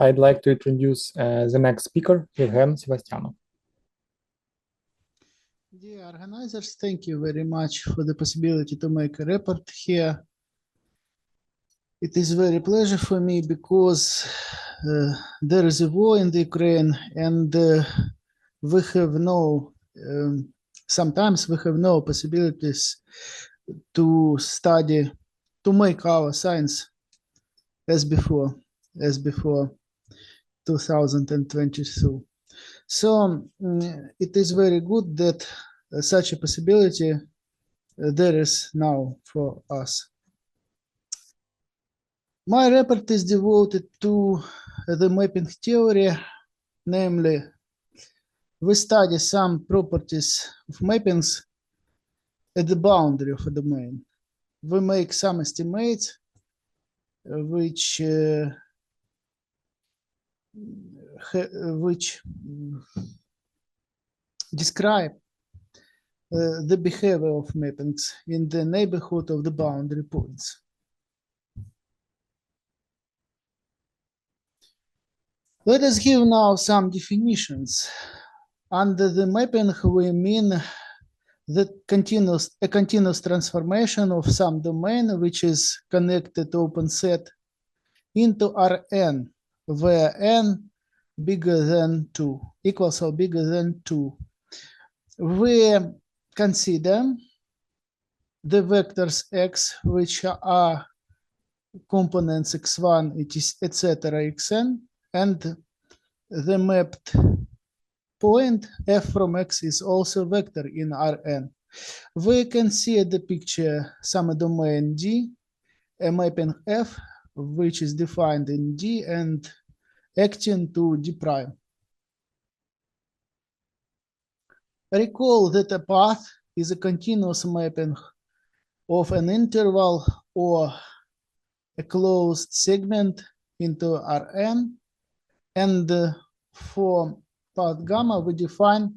I'd like to introduce the next speaker, Evgeny Sevost'yanov. Dear organizers, thank you very much for the possibility to make a report here. It is very pleasure for me because there is a war in the Ukraine, and we have no, sometimes we have no possibilities to study, to make our science as before 2022. So it is very good that such a possibility there is now for us. My report is devoted to the mapping theory, namely, we study some properties of mappings at the boundary of a domain. We make some estimates which describe the behavior of mappings in the neighborhood of the boundary points. Let us give now some definitions. Under the mapping, we mean a continuous transformation of some domain which is connected to open set into Rn, where n bigger than 2, equals or bigger than 2. We consider the vectors x, which are components x1, etc., xn, and the mapped point f from x is also vector in Rn. We can see at the picture some domain D, a mapping f, which is defined in D and acting to D prime. Recall that a path is a continuous mapping of an interval or a closed segment into Rn, and for path gamma we define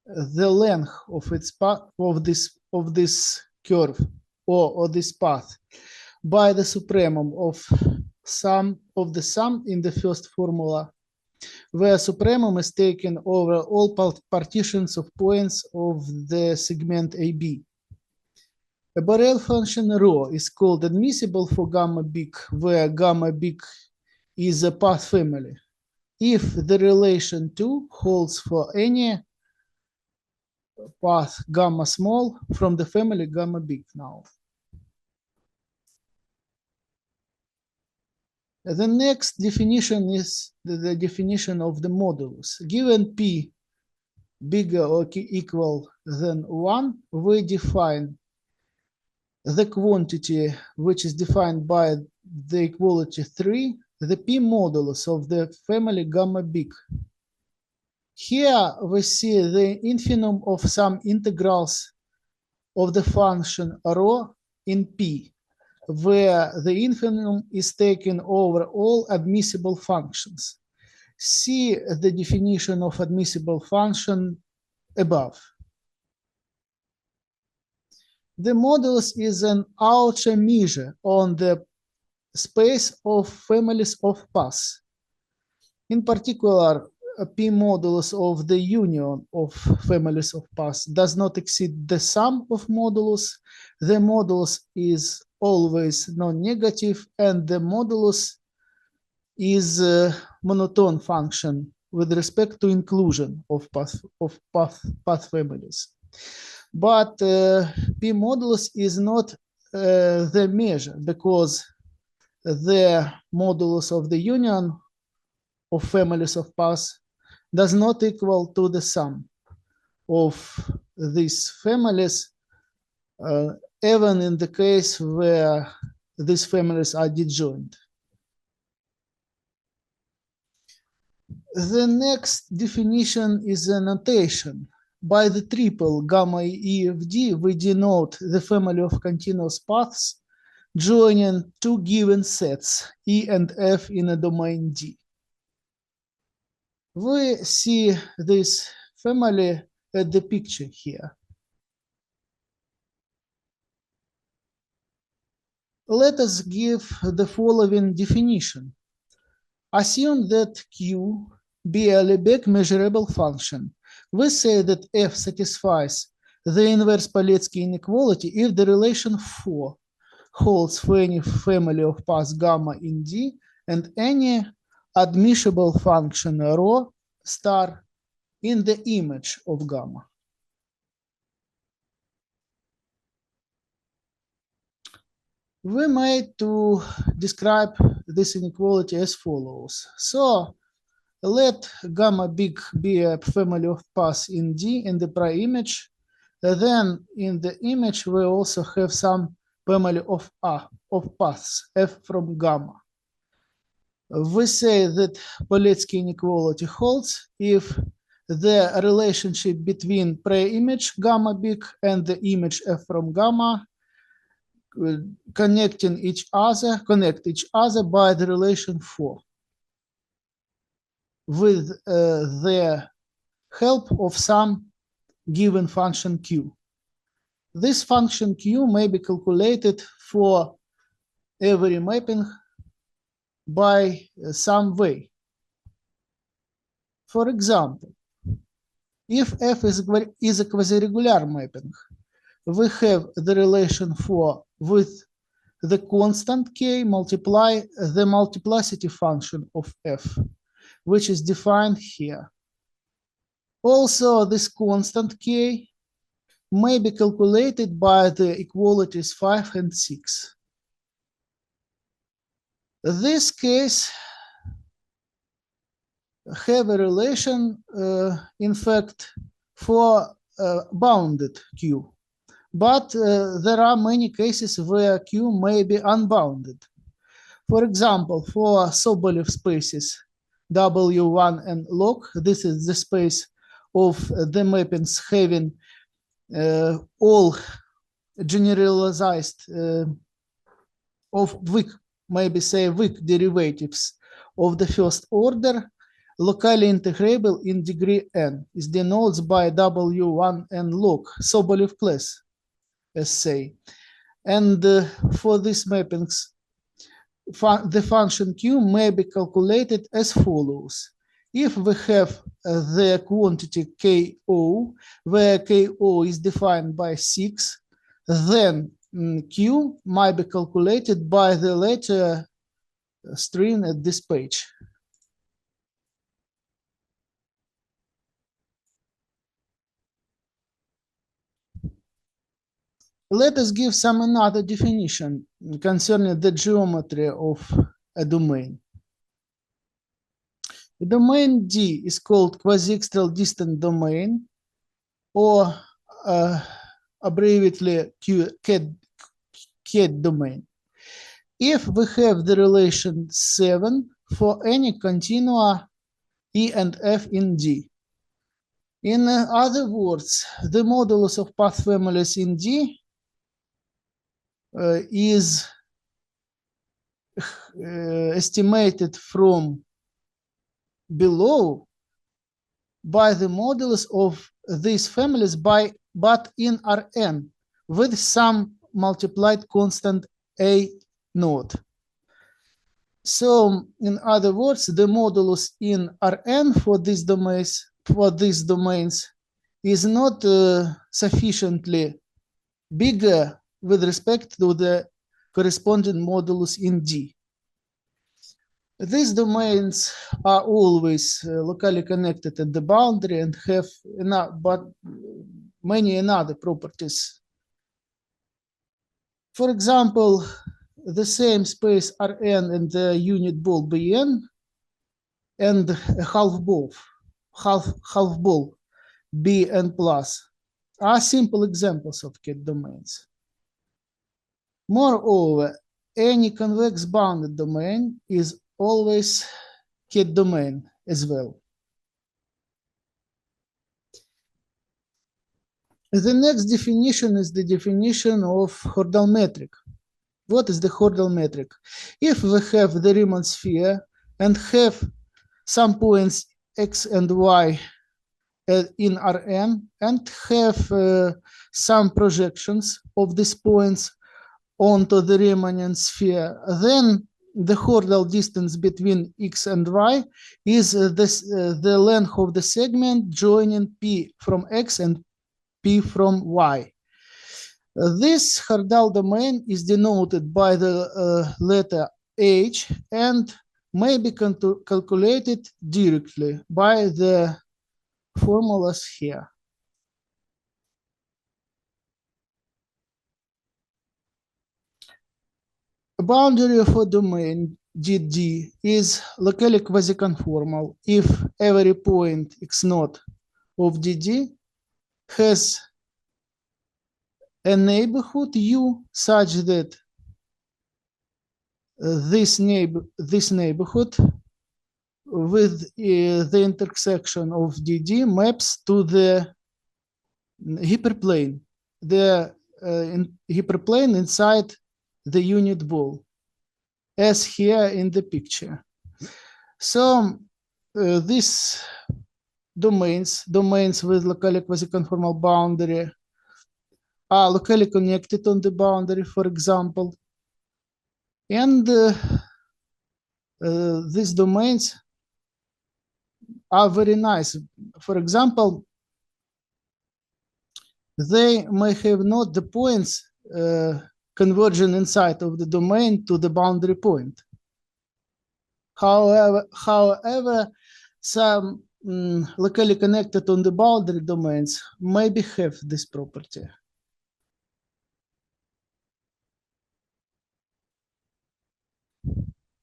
the length of its path of this curve or this path by the supremum of the sum in the first formula, where supremum is taken over all partitions of points of the segment AB. A Borel function rho is called admissible for gamma big, where gamma big is a path family, if the relation 2 holds for any path gamma small from the family gamma big now. The next definition is the definition of the modulus. Given P bigger or equal than 1, we define the quantity which is defined by the equality 3, the P modulus of the family gamma big. Here we see the infimum of some integrals of the function rho in P, where the infimum is taken over all admissible functions. See the definition of admissible function above. The modulus is an outer measure on the space of families of paths. In particular, a P modulus of the union of families of paths does not exceed the sum of modulus. The modulus is always non-negative, and the modulus is a monotone function with respect to inclusion of path families. But P modulus is not the measure, because the modulus of the union of families of paths does not equal to the sum of these families, even in the case where these families are disjoint. The next definition is a notation. By the triple gamma E of D, we denote the family of continuous paths joining two given sets, E and F, in a domain D. We see this family at the picture here. Let us give the following definition. Assume that Q be a Lebesgue measurable function. We say that F satisfies the inverse Poletsky inequality if the relation 4 holds for any family of paths gamma in D and any admissible function rho star in the image of gamma. We made to describe this inequality as follows. So let gamma big be a family of paths in D in the pri-image. Then in the image we also have some family of paths F from gamma. We say that Poletsky inequality holds if the relationship between pri-image gamma big and the image F from gamma connect each other by the relation 4 with the help of some given function Q. This function Q may be calculated for every mapping by some way. For example, if F is a quasi-regular mapping, we have the relation 4 with the constant K multiply the multiplicity function of F, which is defined here. Also, this constant K may be calculated by the equalities 5 and 6. This case have a relation, in fact, for bounded Q. But there are many cases where Q may be unbounded. For example, for Sobolev spaces W1 and log, this is the space of the mappings having all generalized of weak, maybe say weak derivatives of the first order, locally integrable in degree n, is denoted by W1 and log, Sobolev class, as say. And for these mappings, the function Q may be calculated as follows. If we have the quantity Ko, where Ko is defined by 6, then Q might be calculated by the letter string at this page. Let us give some another definition concerning the geometry of a domain. The domain D is called quasi-external distant domain, or abbreviatedly CAD domain, if we have the relation 7 for any continua E and F in D. In other words, the modulus of path families in D is estimated from below by the modulus of these families but in Rn with some multiplied constant A naught. So in other words, the modulus in Rn for these domains is not sufficiently bigger with respect to the corresponding modulus in D. These domains are always locally connected at the boundary and have many other properties. For example, the same space Rn and the unit ball Bn and a half ball Bn plus are simple examples of CAD domains. Moreover, any convex bounded domain is always CAD domain as well. The next definition is the definition of Hordal metric. What is the Hordal metric? If we have the Riemann sphere and have some points x and y in Rn and have some projections of these points onto the Riemannian sphere, then the chordal distance between x and y is the length of the segment joining P from x and P from y. This chordal domain is denoted by the letter H and may be calculated directly by the formulas here. A boundary of a domain GD is locally quasi-conformal if every point x0 of GD has a neighborhood U such that this neighborhood with the intersection of DD maps to the hyperplane, hyperplane inside the unit ball, as here in the picture. So these domains with locally quasi-conformal boundary are locally connected on the boundary, for example, and these domains are very nice. For example, they may have not the points converging inside of the domain to the boundary point. However, some locally connected on the boundary domains maybe have this property.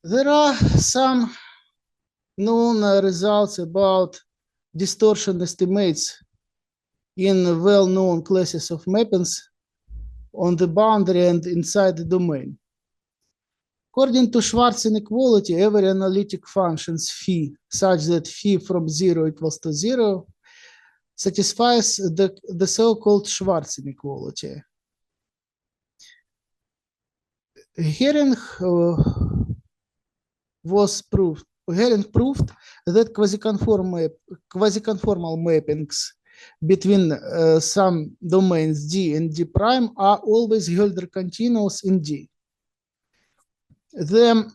There are some known results about distortion estimates in well-known classes of mappings on the boundary and inside the domain. According to Schwarz inequality, every analytic function's phi such that phi from 0 equals to 0 satisfies the so-called Schwarz inequality. Herring proved that quasi-conformal mappings between some domains D and D prime are always Hölder continuous in D. The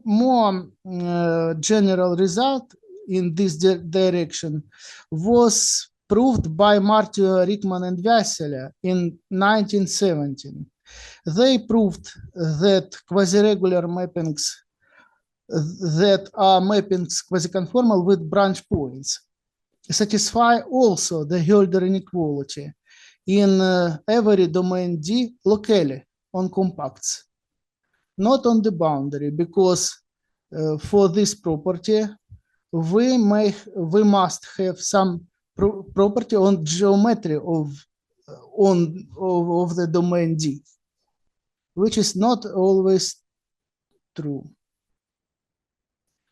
more general result in this direction was proved by Martio, Rickman, and Vassila in 1917. They proved that quasi-regular mappings that are mappings quasi-conformal with branch points satisfy also the Hölder inequality in every domain D locally on compacts, not on the boundary, because for this property we must have some property on geometry of the domain D, which is not always true.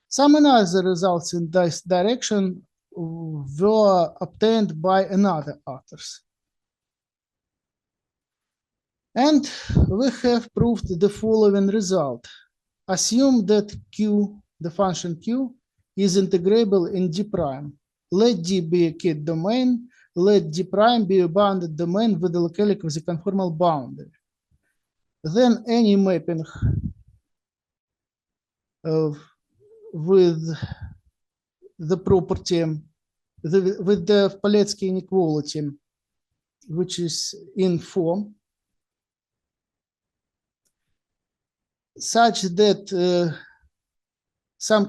Some other results in this direction were obtained by another authors. And we have proved the following result. Assume that Q, the function Q, is integrable in D prime. Let D be a Kate domain. Let D prime be a bounded domain with a locally quasi-conformal boundary. Then any mapping with the property, with the Poletsky inequality, which is in form, such that some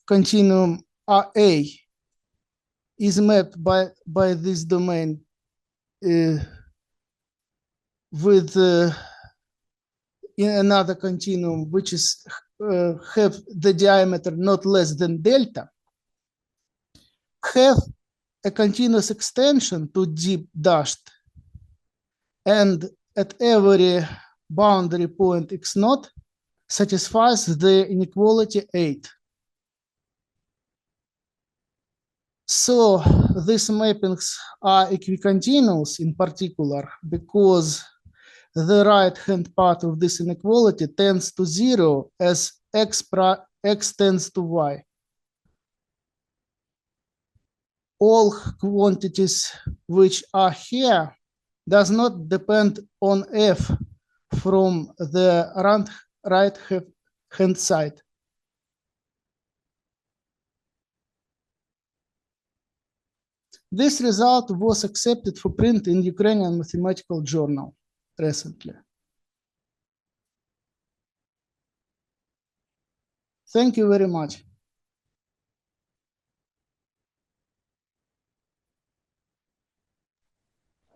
continuum RA is mapped by this domain with in another continuum which is have the diameter not less than delta, have a continuous extension to D dashed, and at every boundary point x0 satisfies the inequality 8. So these mappings are equicontinuous in particular because the right-hand part of this inequality tends to 0 as x tends to y. All quantities which are here does not depend on f from the right hand side. This result was accepted for print in Ukrainian Mathematical Journal recently. Thank you very much.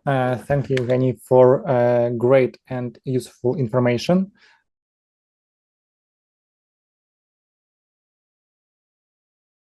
Thank you, Evgeny, for great and useful information.